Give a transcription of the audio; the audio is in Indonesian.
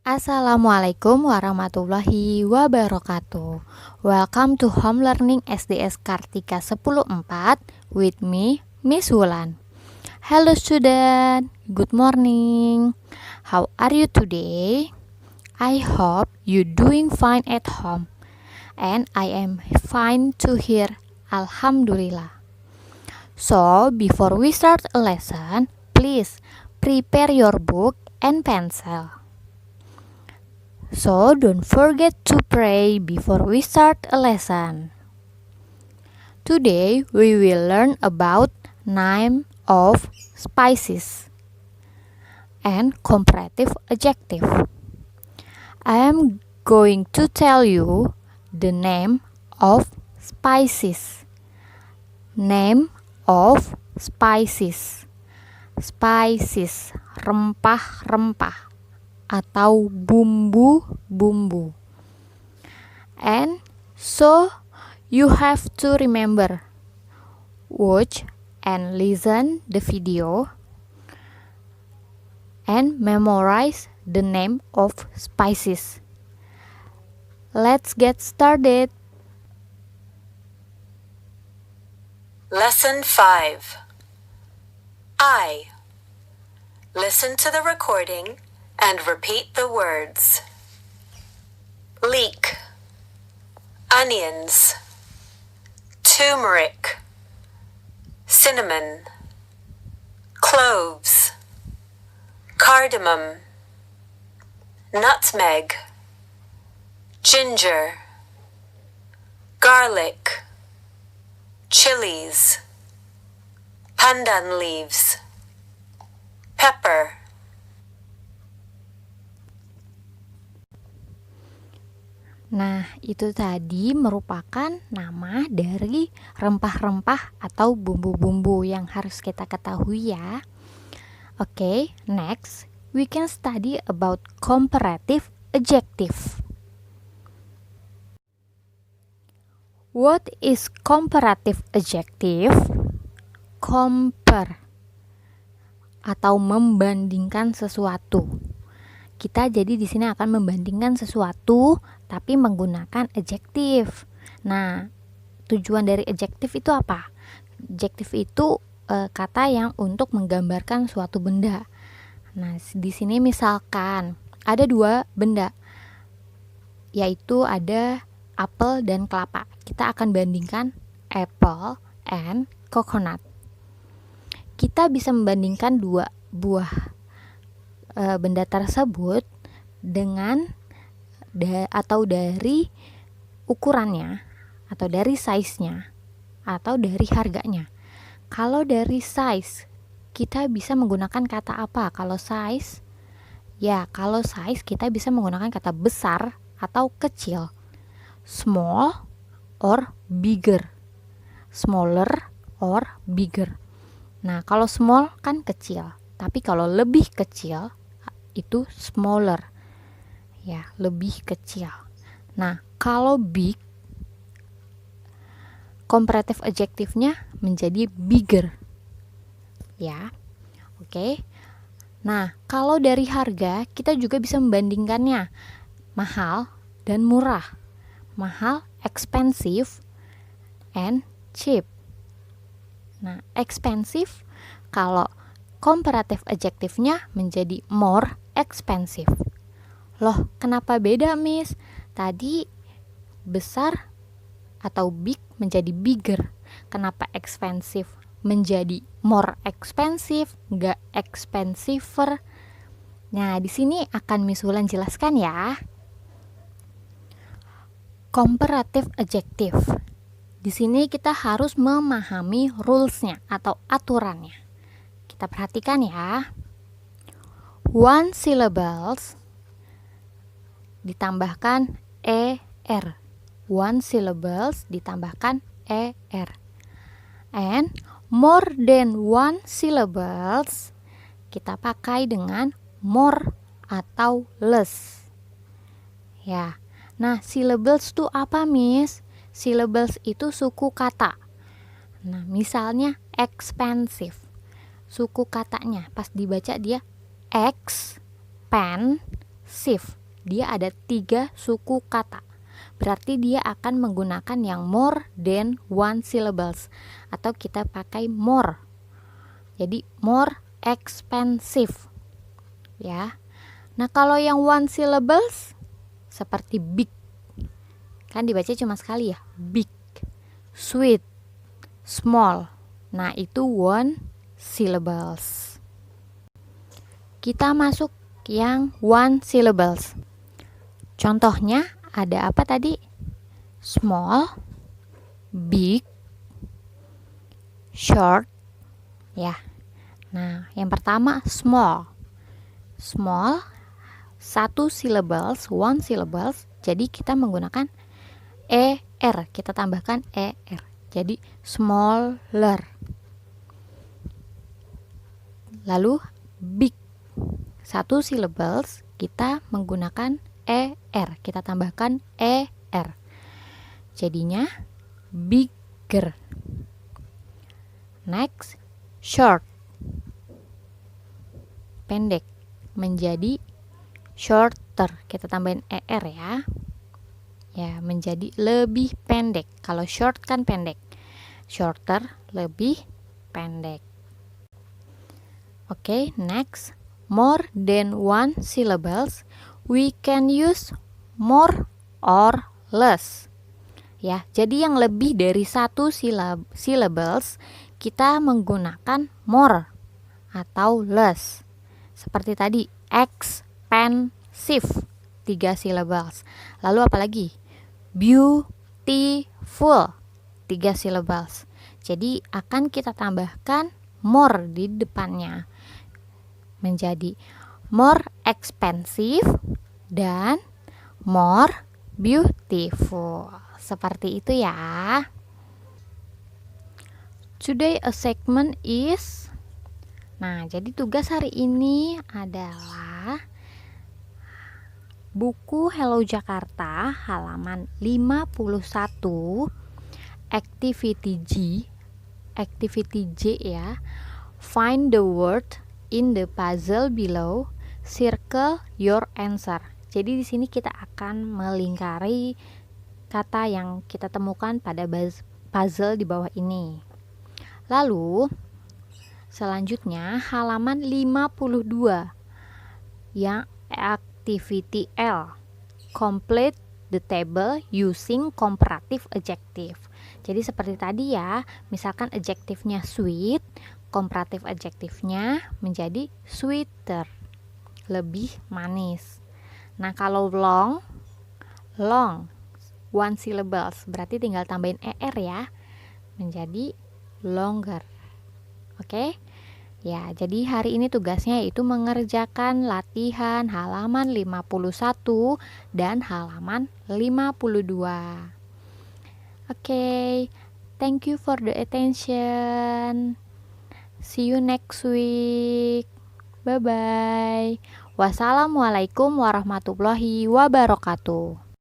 Assalamualaikum warahmatullahi wabarakatuh. Welcome to Home Learning SDS Kartika 104 with me, Miss Wulan. Hello student, good morning. How are you today? I hope you doing fine at home. And I am fine to hear, Alhamdulillah. So, before we start a lesson, please prepare your book and pencil. So don't forget to pray before we start a lesson. Today we will learn about name of spices and comparative adjective. I am going to tell you the name of spices. Name of spices. Spices, rempah-rempah atau bumbu-bumbu. And so you have to remember, watch and listen the video and memorize the name of spices. Let's get started. Lesson 5. I. Listen to the recording and repeat the words. Leek, onions, turmeric, cinnamon, cloves, cardamom, nutmeg, ginger, garlic, chilies, pandan leaves, pepper. Nah, itu tadi merupakan nama dari rempah-rempah atau bumbu-bumbu yang harus kita ketahui ya. Oke, next we can study about comparative adjective. What is comparative adjective? Compare atau membandingkan sesuatu. Kita jadi di sini akan membandingkan sesuatu tapi menggunakan adjektif. Nah, tujuan dari adjektif itu apa? Adjektif itu kata yang untuk menggambarkan suatu benda. Nah, di sini misalkan ada dua benda, yaitu ada apel dan kelapa. Kita akan bandingkan apple and coconut. Kita bisa membandingkan dua buah benda tersebut dengan atau dari ukurannya, atau dari size-nya, atau dari harganya. Kalau dari size, kita bisa menggunakan kata apa? Kalau size, kalau size kita bisa menggunakan kata besar atau kecil. Small or bigger. Smaller or bigger. Nah, kalau small kan kecil, tapi kalau lebih kecil itu smaller, ya, lebih kecil. Nah, kalau big, comparative adjektifnya menjadi bigger, ya. Oke. Nah, kalau dari harga kita juga bisa membandingkannya mahal dan murah. Mahal, expensive, and cheap. Nah, expensive kalau comparative adjektifnya menjadi more expensive. Loh, kenapa beda, Miss? Tadi besar atau big menjadi bigger. Kenapa expensive menjadi more expensive, nggak expensiver? Nah, di sini akan Miss Wulan jelaskan ya. Comparative adjective. Di sini kita harus memahami rules-nya atau aturannya. Kita perhatikan ya. One syllables ditambahkan er. One syllables ditambahkan er. And more than one syllables kita pakai dengan more atau less. Ya. Nah, syllables itu apa, Miss? Syllables itu suku kata. Nah, misalnya expensive. Suku katanya pas dibaca dia X, pen, expensive. Dia ada 3 suku kata. Berarti dia akan menggunakan yang more than one syllables, atau kita pakai more. Jadi more expensive ya. Nah, kalau yang one syllables seperti big, kan dibaca cuma sekali ya, big, sweet, small. Nah, itu one syllables. Kita masuk yang one syllables. Contohnya ada apa tadi? Small, big, short ya. Nah, yang pertama small. Small, 1 syllables, one syllables. Jadi kita menggunakan er, kita tambahkan er. Jadi smaller. Lalu big, 1 syllables, kita menggunakan er, kita tambahkan er. Jadinya bigger. Next, short, pendek, menjadi shorter, kita tambahin er ya, menjadi lebih pendek. Kalau short kan pendek, shorter lebih pendek. Oke, next, more than one syllables, we can use more or less ya. Jadi yang lebih dari 1 syllables kita menggunakan more atau less. Seperti tadi, expensive, 3 syllables. Lalu apa lagi? Beautiful, 3 syllables. Jadi akan kita tambahkan more di depannya, menjadi more expensive dan more beautiful. Seperti itu ya. Today a segment is. Nah, jadi tugas hari ini adalah buku Hello Jakarta halaman 51, activity J ya. Find the word in the puzzle below, circle your answer. Jadi di sini kita akan melingkari kata yang kita temukan pada puzzle di bawah ini. Lalu selanjutnya halaman 52 yang activity L, complete the table using comparative adjective. Jadi seperti tadi ya, misalkan adjektifnya sweet, comparative adjektifnya menjadi sweeter, lebih manis. Nah, kalau long, one syllables, berarti tinggal tambahin er ya, menjadi longer. Oke? Ya, jadi hari ini tugasnya yaitu mengerjakan latihan halaman 51 dan halaman 52. Oke, thank you for the attention. See you next week. Bye-bye. Wassalamualaikum warahmatullahi wabarakatuh.